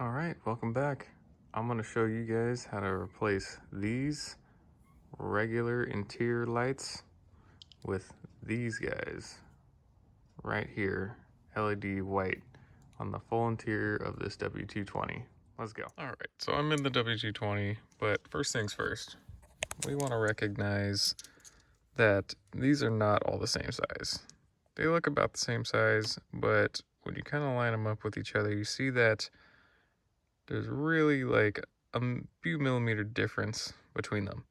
All right, welcome back. I'm going to show you guys how to replace these regular interior lights with these guys right here, LED white, on the full interior of this W220. Let's go. All right, so I'm in the W220, but first things first, we want to recognize that these are not all the same size. They look about the same size, but when you kind of line them up with each other, you see that there's really like a few millimeter difference between them.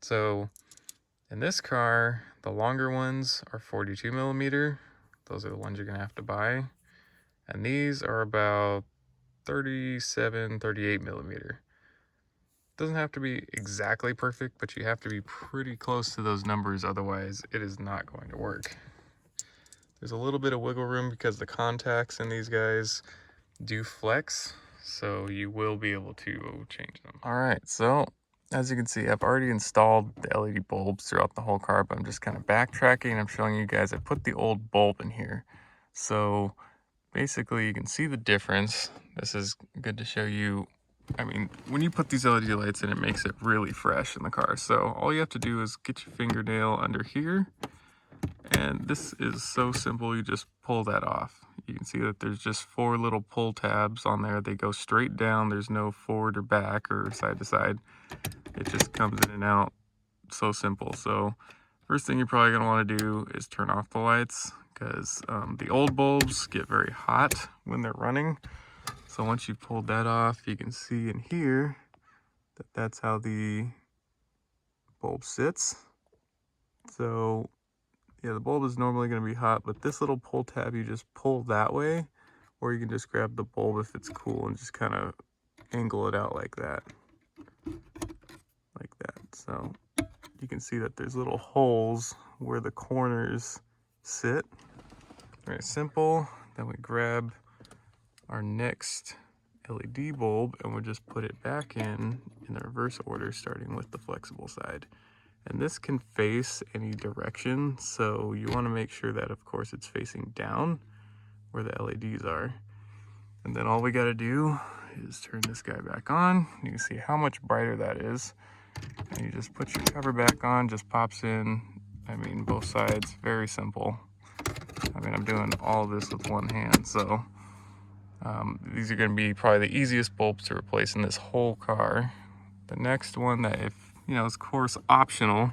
So in this car, the longer ones are 42 millimeter. Those are the ones you're gonna have to buy. And these are about 37, 38 millimeter. Doesn't have to be exactly perfect, but you have to be pretty close to those numbers, otherwise it is not going to work. There's a little bit of wiggle room because the contacts in these guys do flex, so you will be able to change them. All right, so as you can see, I've already installed the LED bulbs throughout the whole car, but I'm just kind of backtracking and I'm showing you guys I put the old bulb in here. So basically you can see the difference. This is good to show you. I mean, when you put these LED lights in, it makes it really fresh in the car. So all you have to do is get your fingernail under here, and this is so simple. You just pull that off. You can see that there's just 4 little pull tabs on there. They go straight down. There's no forward or back or side to side. It just comes in and out. So simple. So first thing you're probably going to want to do is turn off the lights, because the old bulbs get very hot when they're running. So once you've pulled that off, you can see in here that that's how the bulb sits. So yeah, the bulb is normally going to be hot, but this little pull tab, you just pull that way, or you can just grab the bulb if it's cool and just kind of angle it out like that. Like that. So you can see that there's little holes where the corners sit. Very simple. Then we grab our next LED bulb and we'll just put it back in the reverse order, starting with the flexible side. And this can face any direction, so you want to make sure that, of course, it's facing down where the LEDs are. And then all we got to do is turn this guy back on. You can see how much brighter that is. And you just put your cover back on, just pops in. I mean, both sides, very simple. I mean, I'm doing all this with one hand, so these are going to be probably the easiest bulbs to replace in this whole car. The next one that, if you know, is of course optional,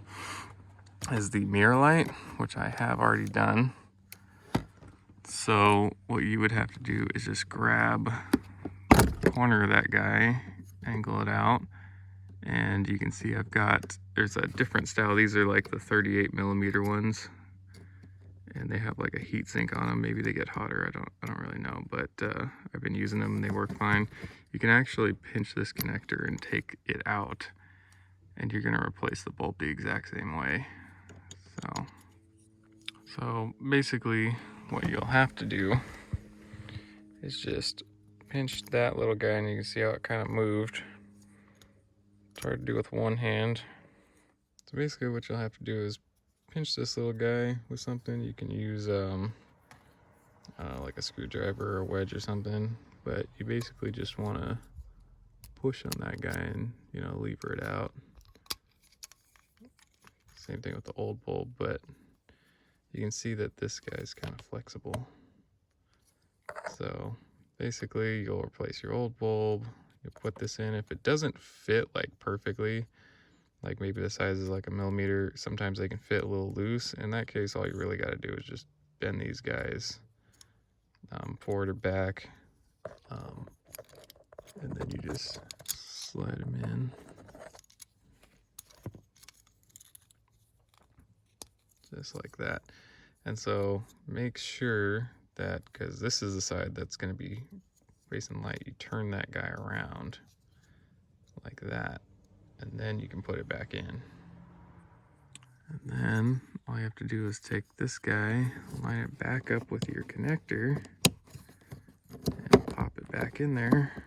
is the mirror light, which I have already done. So what you would have to do is just grab the corner of that guy, angle it out, and you can see there's a different style. These are like the 38 millimeter ones, and they have like a heat sink on them. Maybe they get hotter, I don't really know, but I've been using them and they work fine. You can actually pinch this connector and take it out, and you're gonna replace the bulb the exact same way. So basically what you'll have to do is just pinch that little guy, and you can see how it kind of moved. It's hard to do with one hand. So basically what you'll have to do is pinch this little guy with something. You can use like a screwdriver or a wedge or something, but you basically just want to push on that guy and, you know, lever it out. Same thing with the old bulb, but you can see that this guy's kind of flexible. So basically you'll replace your old bulb, you'll put this in. If it doesn't fit like perfectly, like maybe the size is like a millimeter, sometimes they can fit a little loose. In that case, all you really got to do is just bend these guys forward or back, and then you just slide them in. Just like that. And so make sure that, because this is the side that's going to be facing light, you turn that guy around like that, and then you can put it back in. And then all you have to do is take this guy, line it back up with your connector, and pop it back in there.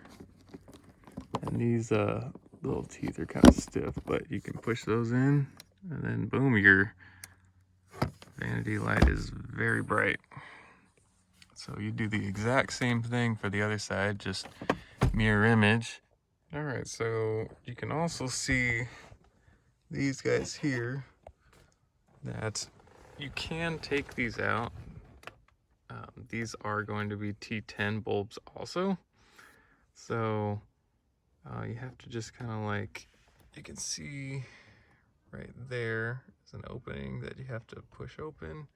And these little teeth are kind of stiff, but you can push those in, and then boom, your vanity light is very bright. So you do the exact same thing for the other side, just mirror image. All right, so you can also see these guys here that you can take these out. These are going to be T10 bulbs also. So you have to just kind of like, you can see right there is an opening that you have to push open.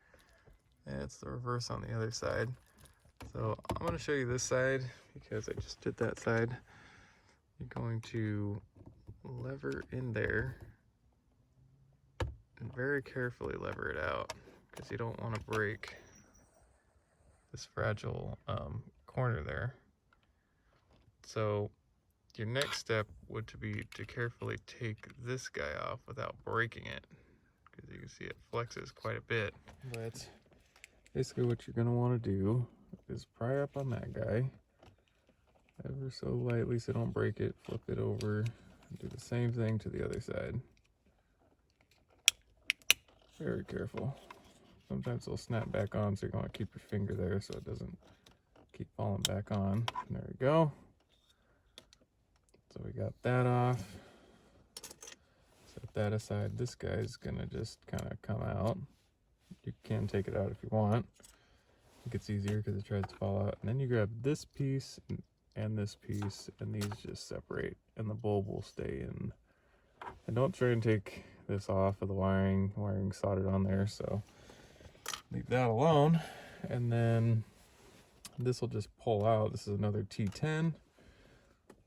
And it's the reverse on the other side. So I'm going to show you this side because I just did that side. You're going to lever in there and very carefully lever it out because you don't want to break this fragile corner there. So your next step would be to carefully take this guy off without breaking it, because you can see it flexes quite a bit. But basically what you're going to want to do is pry up on that guy ever so lightly so don't break it, flip it over, and do the same thing to the other side. Very careful. Sometimes they'll snap back on, so you're going to keep your finger there so it doesn't keep falling back on. And there we go. So we got that off. Set that aside. This guy's gonna just kind of come out. You can take it out if you want. I think it's easier because it tries to fall out. And then you grab this piece and this piece, and these just separate, and the bulb will stay in. And don't try and take this off of the wiring. Wiring soldered on there, so leave that alone. And then this will just pull out. This is another T10.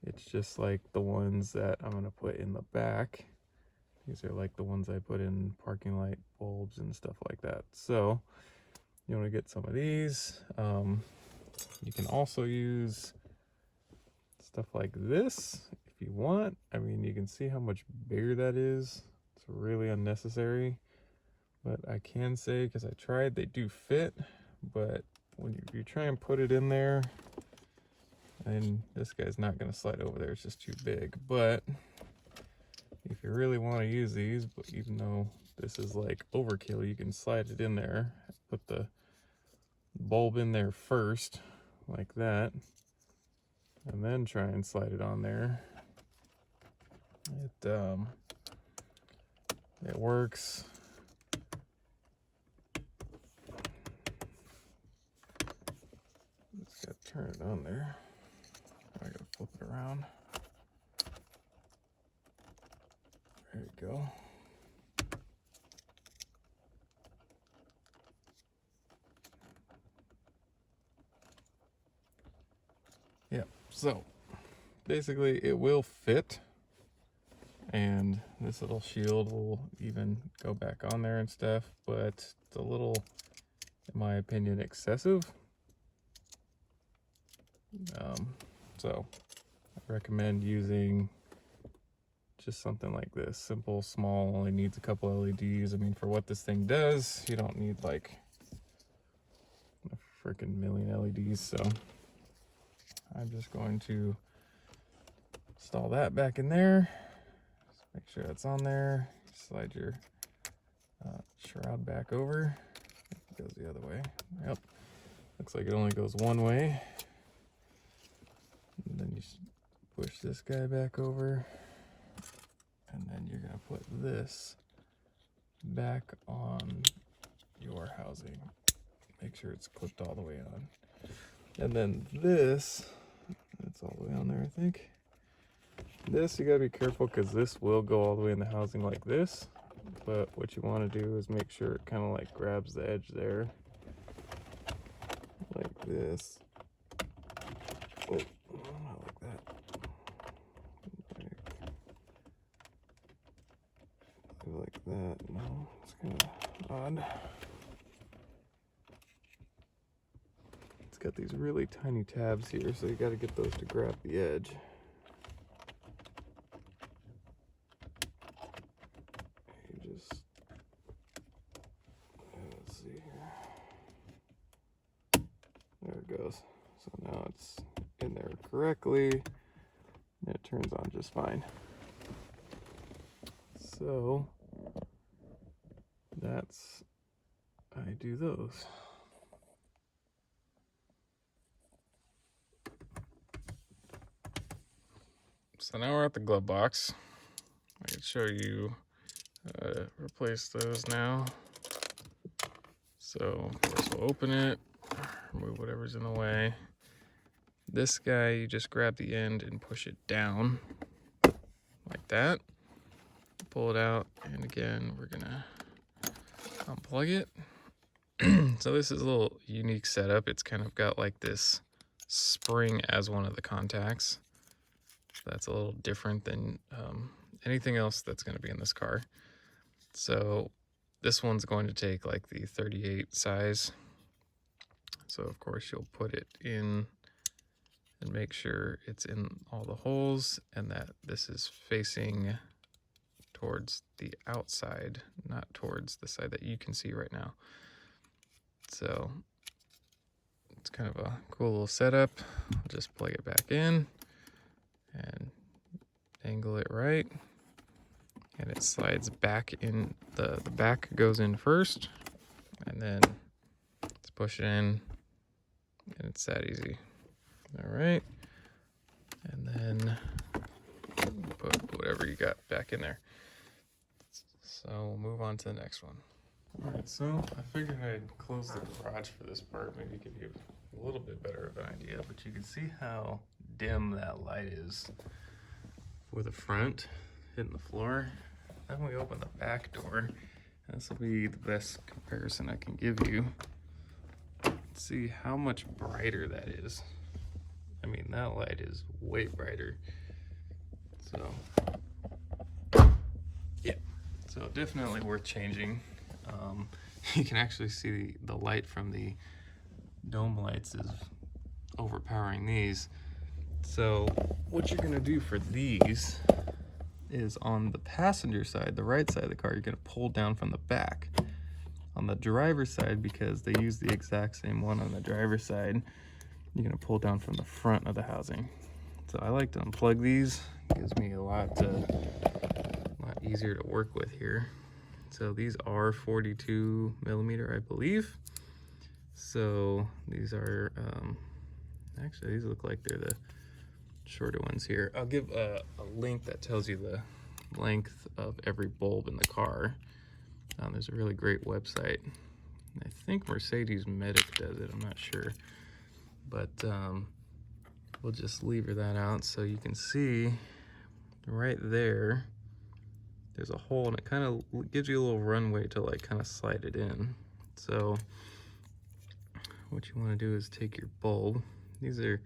It's just like the ones that I'm going to put in the back. These are like the ones I put in parking light bulbs and stuff like that. So you want to get some of these. You can also use stuff like this if you want. I mean, you can see how much bigger that is. It's really unnecessary. But I can say, because I tried, they do fit. But when you try and put it in there, and this guy's not going to slide over there, it's just too big. But if you really want to use these, but even though this is like overkill, you can slide it in there, put the bulb in there first, like that, and then try and slide it on there. It works. Just gotta turn it on there. I gotta flip it around. There you go. Yeah, so basically it will fit, and this little shield will even go back on there and stuff, but it's a little, in my opinion, excessive. So I recommend using just something like this, simple, small, only needs a couple LEDs. I mean, for what this thing does, you don't need like a freaking million LEDs. So I'm just going to install that back in there. Just make sure that's on there. Slide your shroud back over. It goes the other way. Yep. Looks like it only goes one way. And then you push this guy back over. And then you're going to put this back on your housing. Make sure it's clipped all the way on. And then this, that's all the way on there, I think. This, you got to be careful because this will go all the way in the housing like this. But what you want to do is make sure it kind of like grabs the edge there. Like this. Oh, not like that. Like that. No, it's kind of odd. It's got these really tiny tabs here, so you got to get those to grab the edge. You just, let's see here. There it goes. So now it's in there correctly, and it turns on just fine. So that's, I do those. So now we're at the glove box. I can show you replace those now. So of course we'll open it, remove whatever's in the way. This guy, you just grab the end and push it down like that. Pull it out, and again we're gonna unplug it. So this is a little unique setup. It's kind of got like this spring as one of the contacts. That's a little different than anything else that's going to be in this car. So this one's going to take like the 38 size. So of course you'll put it in and make sure it's in all the holes and that this is facing towards the outside, not towards the side that you can see right now. So it's kind of a cool little setup. I'll just plug it back in and angle it right. And it slides back in, the back goes in first, and then let's push it in, and it's that easy. All right, and then put whatever you got back in there. So we'll move on to the next one. All right, so I figured I'd close the garage for this part, maybe give you a little bit better of an idea, but you can see how dim that light is for the front, hitting the floor. Then we open the back door. This will be the best comparison I can give you. See how much brighter that is. I mean, that light is way brighter. So, yeah, so definitely worth changing. You can actually see the light from the dome lights is overpowering these. So what you're gonna do for these is on the passenger side, the right side of the car, you're gonna pull down from the back. On the driver's side, because they use the exact same one on the driver's side, you're gonna pull down from the front of the housing. So I like to unplug these. It gives me a lot easier to work with here. So these are 42 millimeter, I believe. So these are, actually these look like they're the shorter ones here. I'll give a link that tells you the length of every bulb in the car. There's a really great website. I think Mercedes-Benz does it, I'm not sure. But we'll just lever that out so you can see right there, there's a hole and it kind of gives you a little runway to like kind of slide it in. So what you want to do is take your bulb. These are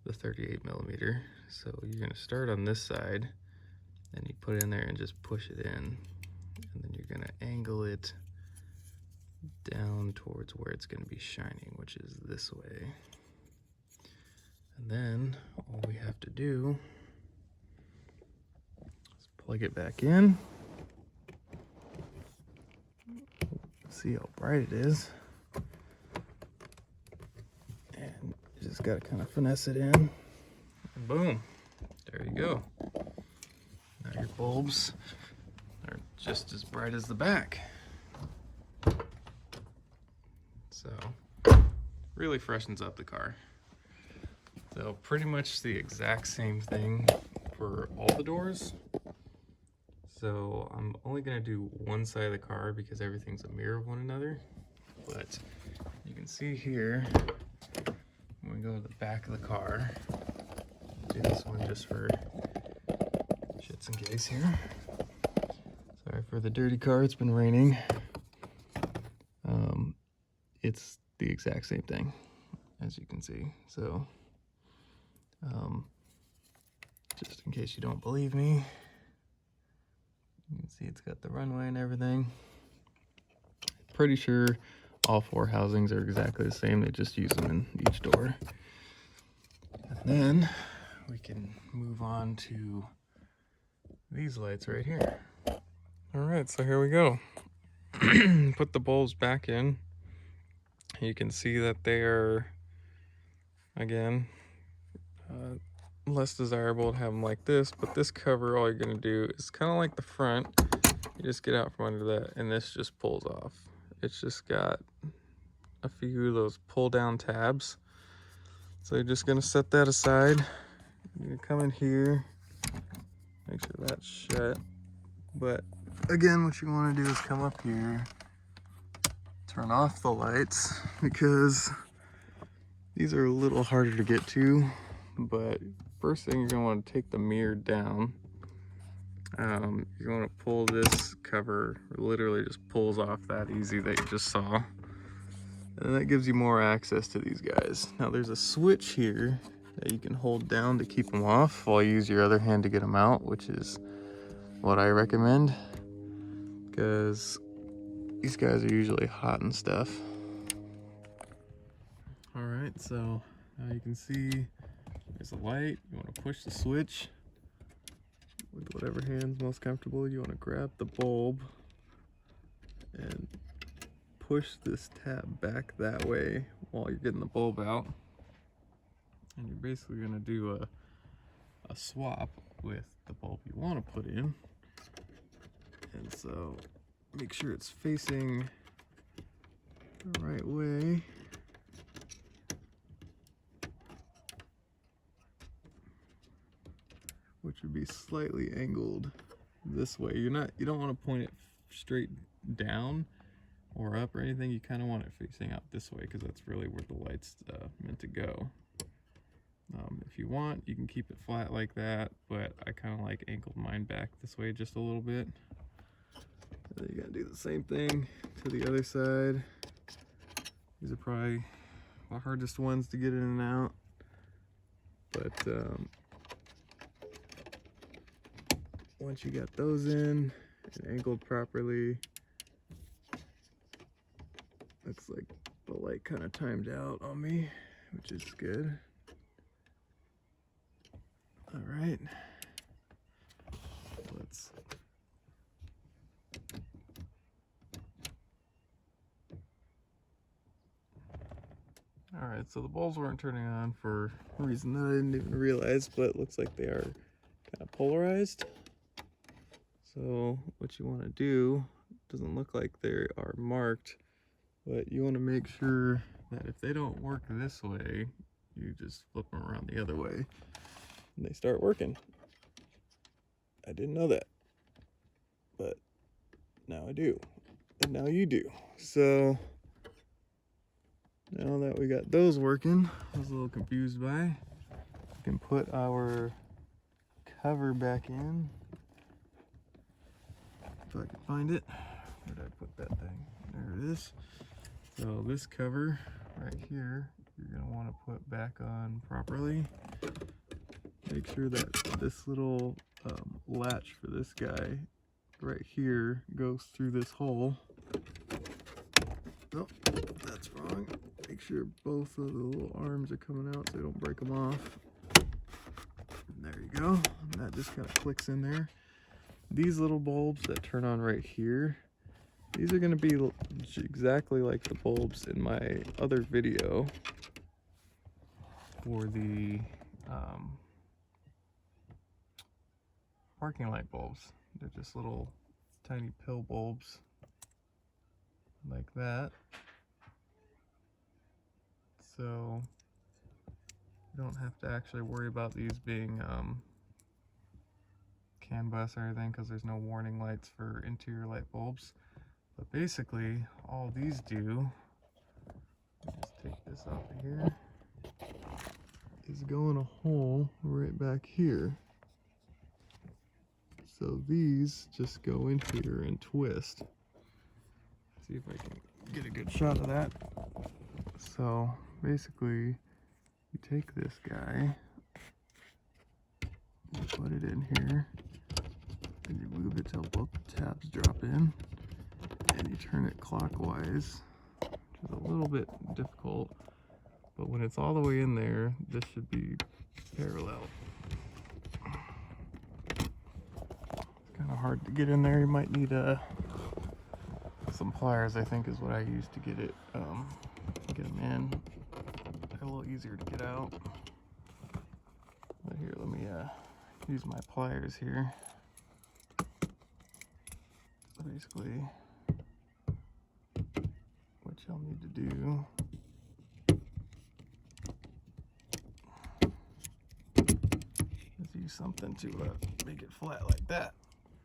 the 38 millimeter. So you're going to start on this side and you put it in there and just push it in. And then you're going to angle it down towards where it's going to be shining, which is this way. And then all we have to do is plug it back in. See how bright it is. And you just got to kind of finesse it in. And boom, there you go. Now your bulbs are just as bright as the back. So really freshens up the car. So pretty much the exact same thing for all the doors. So I'm only gonna do one side of the car because everything's a mirror of one another. But you can see here, when we go to the back of the car, do this one just for shits and case here. Sorry for the dirty car, it's been raining. It's the exact same thing, as you can see. So, just in case you don't believe me, you can see it's got the runway and everything. Pretty sure all four housings are exactly the same. They just use them in each door. And then we can move on to these lights right here. All right, so here we go. Put the bulbs back in. You can see that they are, again, less desirable to have them like this, but this cover, all you're gonna do is kind of like the front. You just get out from under that and this just pulls off. It's just got a few of those pull down tabs. So you're just gonna set that aside. You're gonna come in here, make sure that's shut. But again, what you want to do is come up here, turn off the lights, because these are a little harder to get to. But first thing, you're going to want to take the mirror down. You're going to pull this cover, literally just pulls off that easy that you just saw. And that gives you more access to these guys. Now there's a switch here that you can hold down to keep them off while you use your other hand to get them out, which is what I recommend, because these guys are usually hot and stuff. All right, so now you can see there's a light. You want to push the switch with whatever hand's most comfortable. You want to grab the bulb and push this tab back that way while you're getting the bulb out. And you're basically going to do a swap with the bulb you want to put in. And so make sure it's facing the right way. Which would be slightly angled this way. You don't want to point it straight down or up or anything. You kind of want it facing out this way, because that's really where the light's meant to go. If you want, you can keep it flat like that, but I kind of like angled mine back this way just a little bit. And then you gotta do the same thing to the other side. These are probably the hardest ones to get in and out, but once you got those in and angled properly, looks like the light kind of timed out on me, which is good. All right, let's all right, so the bulbs weren't turning on for a reason that I didn't even realize, but it looks like they are kind of polarized. So what you want to do, doesn't look like they are marked, but you want to make sure that if they don't work this way, you just flip them around the other way and they start working. I didn't know that, but now I do, and now you do. So now that we got those working, I was a little confused by, we can put our cover back in. If I can find it. Where did I put that thing? There it is. So this cover right here, you're going to want to put back on properly. Make sure that this little latch for this guy right here goes through this hole. Oh, that's wrong. Make sure both of the little arms are coming out so they don't break them off. And there you go. And that just kind of clicks in there. These little bulbs that turn on right here, these are going to be exactly like the bulbs in my other video for the parking light bulbs. They're just little tiny pill bulbs like that. So you don't have to actually worry about these being CAN bus or anything, because there's no warning lights for interior light bulbs. But basically all these do, just take this off of here, is go in a hole right back here. So these just go in here and twist. See if I can get a good shot of that. So basically you take this guy, you put it in here, and you move it till both tabs drop in, and you turn it clockwise, which is a little bit difficult, but when it's all the way in there, this should be parallel. It's kind of hard to get in there. You might need some pliers, I think is what I use to get it, get them in. They're a little easier to get out. But here, let me use my pliers here. Basically, what y'all need to do is you use something to make it flat like that.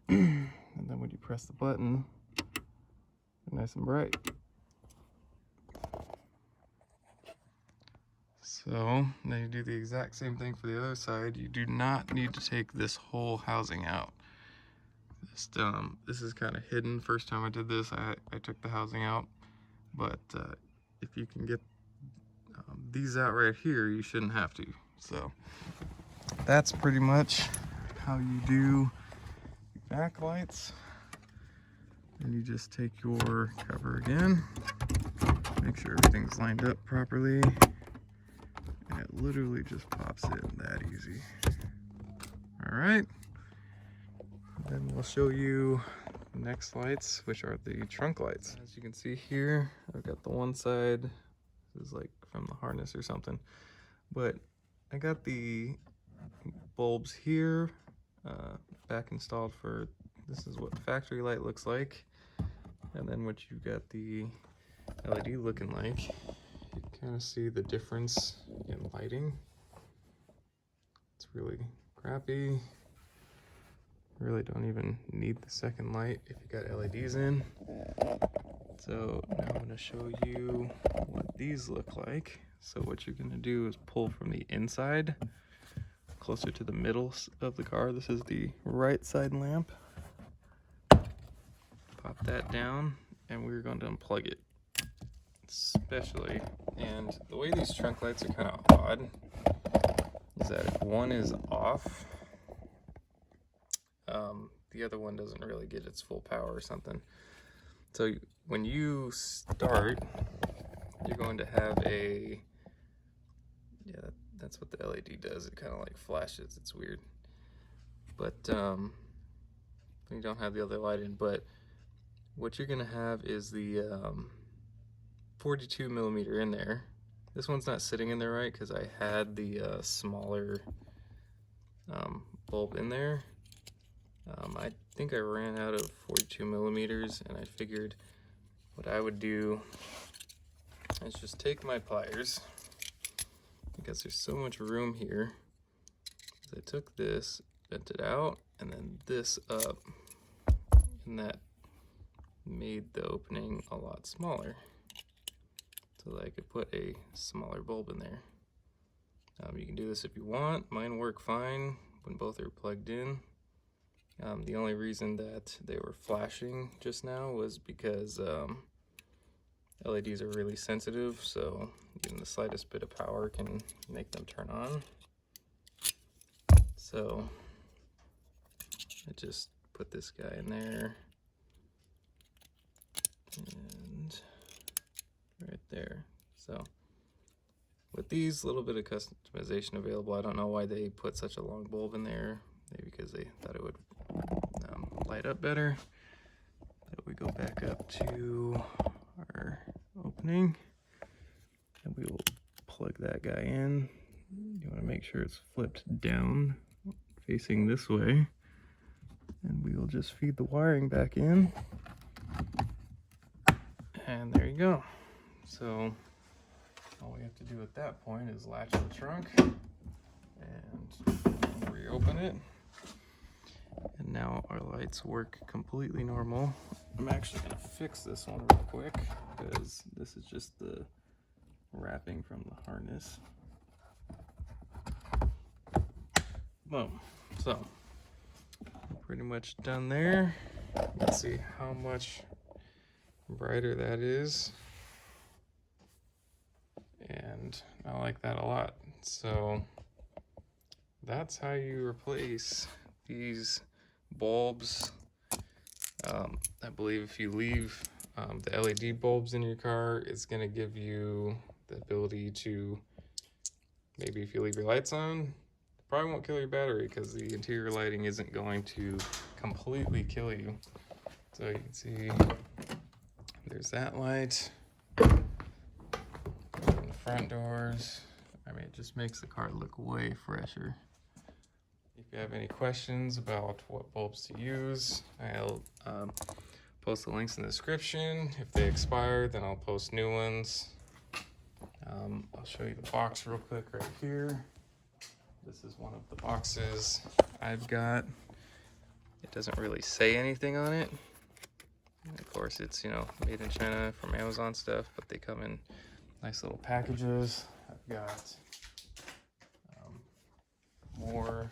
And then when you press the button, they're nice and bright. So now you do the exact same thing for the other side. You do not need to take this whole housing out. This is kind of hidden. First time I did this, I took the housing out. But if you can get these out right here, you shouldn't have to. So that's pretty much how you do backlights. Then you just take your cover again, make sure everything's lined up properly, and it literally just pops in that easy. All right, then we'll show you the next lights, which are the trunk lights. As you can see here, I've got the one side, this is like from the harness or something, but I got the bulbs here back installed for, this is what the factory light looks like, and then what you got the LED looking like. You can kind of see the difference in lighting. It's really crappy. Really don't even need the second light if you got LEDs in. So now I'm going to show you what these look like. So what you're going to do is pull from the inside closer to the middle of the car. This is the right side lamp. Pop that down, and we're going to unplug it. Especially, and the way these trunk lights are kind of odd is that if one is off, the other one doesn't really get its full power or something. So when you start, you're going to have a, yeah, that's what the LED does. It kind of like flashes. It's weird. But you don't have the other light in. But what you're going to have is the 42 millimeter in there. This one's not sitting in there right because I had the smaller bulb in there. I think I ran out of 42 millimeters, and I figured what I would do is just take my pliers, because there's so much room here. I took this, bent it out, and then this up, and that made the opening a lot smaller, so that I could put a smaller bulb in there. You can do this if you want. Mine work fine when both are plugged in. The only reason that they were flashing just now was because LEDs are really sensitive, so even the slightest bit of power can make them turn on. So I just put this guy in there, and right there. So with these, a little bit of customization available. I don't know why they put such a long bulb in there. Maybe because they thought it would light up better. But we go back up to our opening, and we will plug that guy in. You want to make sure it's flipped down, facing this way, and we will just feed the wiring back in. And there you go. So all we have to do at that point is latch the trunk and reopen it. And now our lights work completely normal. I'm actually going to fix this one real quick, because this is just the wrapping from the harness. Boom. So pretty much done there. Let's see how much brighter that is. And I like that a lot. So that's how you replace these bulbs. I believe if you leave the LED bulbs in your car, it's going to give you the ability to, maybe if you leave your lights on, it probably won't kill your battery, because the interior lighting isn't going to completely kill you. So you can see there's that light. Open the front doors. I mean, it just makes the car look way fresher. If you have any questions about what bulbs to use, I'll post the links in the description. If they expire, then I'll post new ones. I'll show you the box real quick right here. This is one of the boxes I've got. It doesn't really say anything on it. And of course, it's, you know, made in China from Amazon stuff, but they come in nice little packages. I've got more.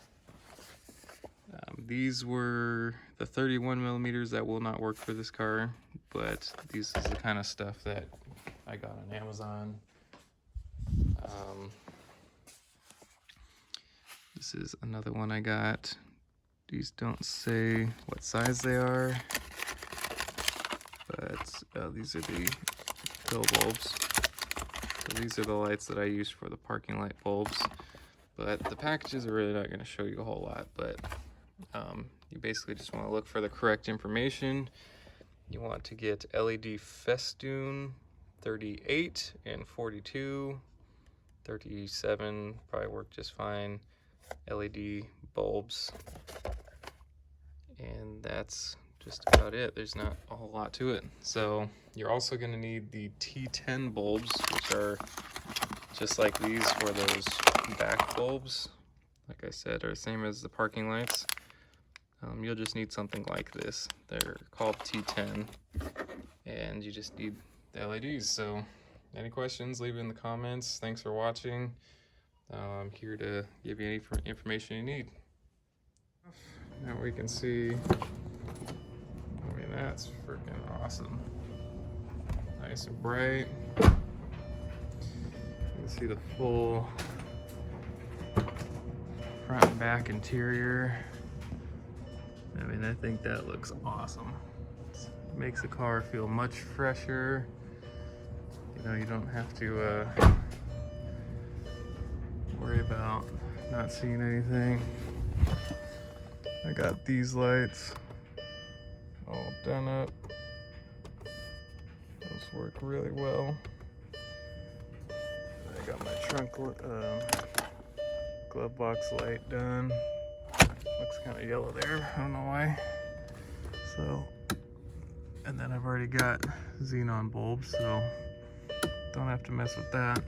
These were the 31 millimeters that will not work for this car, but this is the kind of stuff that I got on Amazon. This is another one I got. These don't say what size they are, but these are the pill bulbs. So these are the lights that I use for the parking light bulbs, but the packages are really not going to show you a whole lot. But you basically just want to look for the correct information. You want to get LED festoon 38 and 42. 37 probably work just fine. LED bulbs, and that's just about it. There's not a whole lot to it. So you're also going to need the T10 bulbs, which are just like these for those back bulbs. Like I said, are the same as the parking lights. You'll just need something like this. They're called T10, and you just need the LEDs. So any questions, leave it in the comments. Thanks for watching. I'm here to give you any information you need. Now we can see, I mean, that's freaking awesome. Nice and bright. You can see the full front and back interior. I mean, I think that looks awesome. It makes the car feel much fresher. You know, you don't have to worry about not seeing anything. I got these lights all done up. Those work really well. I got my trunk glove box light done. Looks kind of yellow there, I don't know why. So, and then I've already got xenon bulbs, so don't have to mess with that.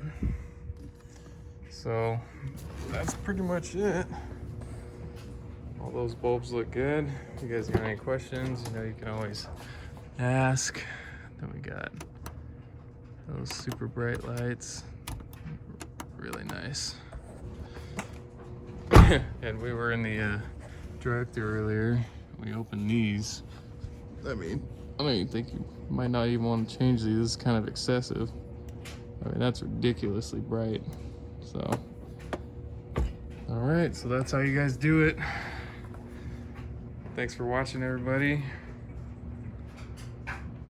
So that's pretty much it. All those bulbs look good. If you guys got any questions, you know, you can always ask. Then we got those super bright lights. Really nice. And we were in the drive-thru earlier. We opened these. I mean, I don't even think you might not even want to change these. This is kind of excessive. I mean, that's ridiculously bright. So, all right, so that's how you guys do it. Thanks for watching, everybody.